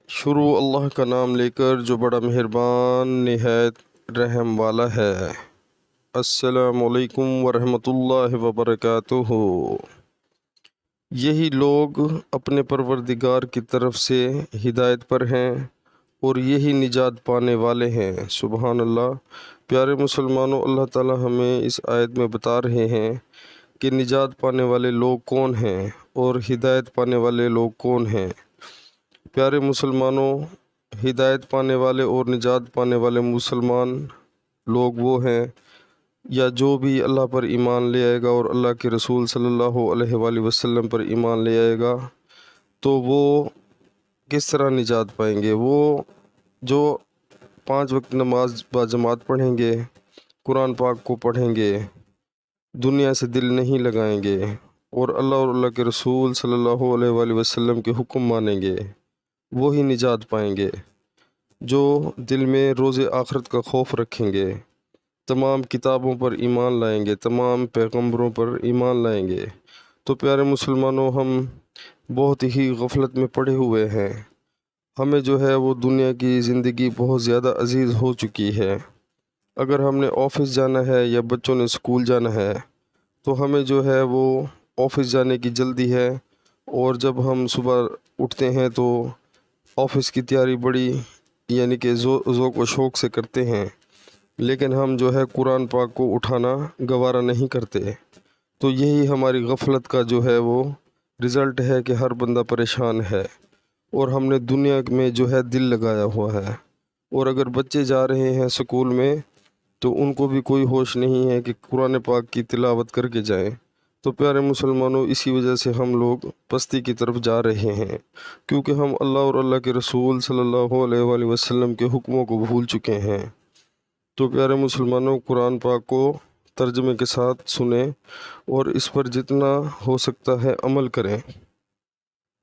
شروع اللہ کا نام لے کر جو بڑا مہربان نہایت رحم والا ہے۔ السلام علیکم ورحمۃ اللہ وبرکاتہ۔ یہی لوگ اپنے پروردگار کی طرف سے ہدایت پر ہیں اور یہی نجات پانے والے ہیں۔ سبحان اللہ۔ پیارے مسلمانوں، اللہ تعالی ہمیں اس آیت میں بتا رہے ہیں کہ نجات پانے والے لوگ کون ہیں اور ہدایت پانے والے لوگ کون ہیں۔ پیارے مسلمانوں، ہدایت پانے والے اور نجات پانے والے مسلمان لوگ وہ ہیں یا جو بھی اللہ پر ایمان لے آئے گا اور اللہ کے رسول صلی اللہ علیہ وآلہ وسلم پر ایمان لے آئے گا تو وہ کس طرح نجات پائیں گے۔ وہ جو 5 وقت نماز باجماعت پڑھیں گے، قرآن پاک کو پڑھیں گے، دنیا سے دل نہیں لگائیں گے اور اللہ کے رسول صلی اللہ علیہ وآلہ وسلم کے حکم مانیں گے، وہی نجات پائیں گے۔ جو دل میں روز آخرت کا خوف رکھیں گے، تمام کتابوں پر ایمان لائیں گے، تمام پیغمبروں پر ایمان لائیں گے۔ تو پیارے مسلمانوں، ہم بہت ہی غفلت میں پڑے ہوئے ہیں۔ ہمیں جو ہے وہ دنیا کی زندگی بہت زیادہ عزیز ہو چکی ہے۔ اگر ہم نے آفس جانا ہے یا بچوں نے اسکول جانا ہے تو ہمیں جو ہے وہ آفس جانے کی جلدی ہے، اور جب ہم صبح اٹھتے ہیں تو آفس کی تیاری بڑی یعنی کہ ذوق و شوق سے کرتے ہیں، لیکن ہم جو ہے قرآن پاک کو اٹھانا گوارا نہیں کرتے۔ تو یہی ہماری غفلت کا جو ہے وہ رزلٹ ہے کہ ہر بندہ پریشان ہے اور ہم نے دنیا میں جو ہے دل لگایا ہوا ہے۔ اور اگر بچے جا رہے ہیں سکول میں تو ان کو بھی کوئی ہوش نہیں ہے کہ قرآن پاک کی تلاوت کر کے جائیں۔ تو پیارے مسلمانوں، اسی وجہ سے ہم لوگ پستی کی طرف جا رہے ہیں، کیونکہ ہم اللہ اور اللہ کے رسول صلی اللہ علیہ وآلہ وسلم کے حکموں کو بھول چکے ہیں۔ تو پیارے مسلمانوں، قرآن پاک کو ترجمے کے ساتھ سنیں اور اس پر جتنا ہو سکتا ہے عمل کریں،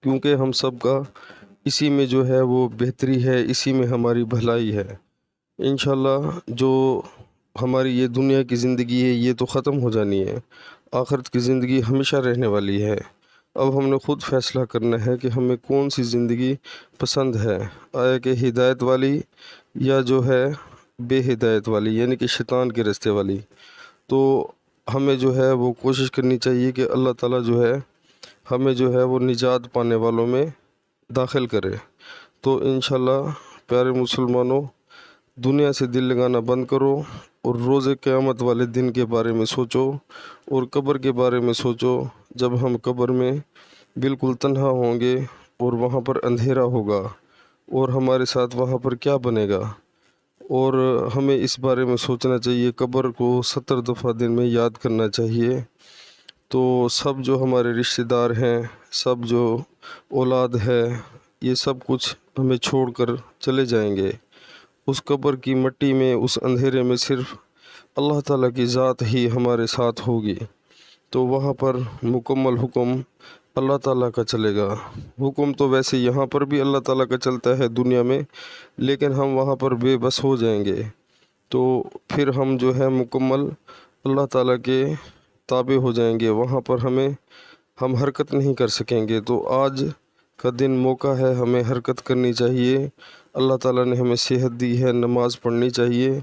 کیونکہ ہم سب کا اسی میں جو ہے وہ بہتری ہے، اسی میں ہماری بھلائی ہے۔ انشاءاللہ جو ہماری یہ دنیا کی زندگی ہے یہ تو ختم ہو جانی ہے، آخرت کی زندگی ہمیشہ رہنے والی ہے۔ اب ہم نے خود فیصلہ کرنا ہے کہ ہمیں کون سی زندگی پسند ہے، آیا کہ ہدایت والی یا جو ہے بے ہدایت والی، یعنی کہ شیطان کے رستے والی۔ تو ہمیں جو ہے وہ کوشش کرنی چاہیے کہ اللہ تعالیٰ جو ہے ہمیں جو ہے وہ نجات پانے والوں میں داخل کرے۔ تو انشاءاللہ پیارے مسلمانوں، دنیا سے دل لگانا بند کرو اور روز قیامت والے دن کے بارے میں سوچو اور قبر کے بارے میں سوچو، جب ہم قبر میں بالکل تنہا ہوں گے اور وہاں پر اندھیرا ہوگا اور ہمارے ساتھ وہاں پر کیا بنے گا۔ اور ہمیں اس بارے میں سوچنا چاہیے، قبر کو 70 دفعہ دن میں یاد کرنا چاہیے۔ تو سب جو ہمارے رشتہ دار ہیں، سب جو اولاد ہے، یہ سب کچھ ہمیں چھوڑ کر چلے جائیں گے۔ اس قبر کی مٹی میں، اس اندھیرے میں صرف اللہ تعالیٰ کی ذات ہی ہمارے ساتھ ہوگی۔ تو وہاں پر مکمل حکم اللہ تعالیٰ کا چلے گا۔ حکم تو ویسے یہاں پر بھی اللہ تعالیٰ کا چلتا ہے دنیا میں، لیکن ہم وہاں پر بے بس ہو جائیں گے، تو پھر ہم جو ہے مکمل اللہ تعالیٰ کے تابع ہو جائیں گے، وہاں پر ہم حرکت نہیں کر سکیں گے۔ تو آج کا دن موقع ہے، ہمیں حرکت کرنی چاہیے۔ اللہ تعالیٰ نے ہمیں صحت دی ہے، نماز پڑھنی چاہیے،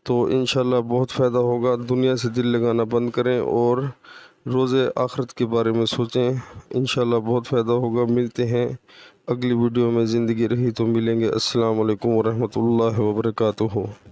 تو انشاءاللہ بہت فائدہ ہوگا۔ دنیا سے دل لگانا بند کریں اور روز آخرت کے بارے میں سوچیں، انشاءاللہ بہت فائدہ ہوگا۔ ملتے ہیں اگلی ویڈیو میں، زندگی رہی تو ملیں گے۔ السلام علیکم ورحمۃ اللہ وبرکاتہ۔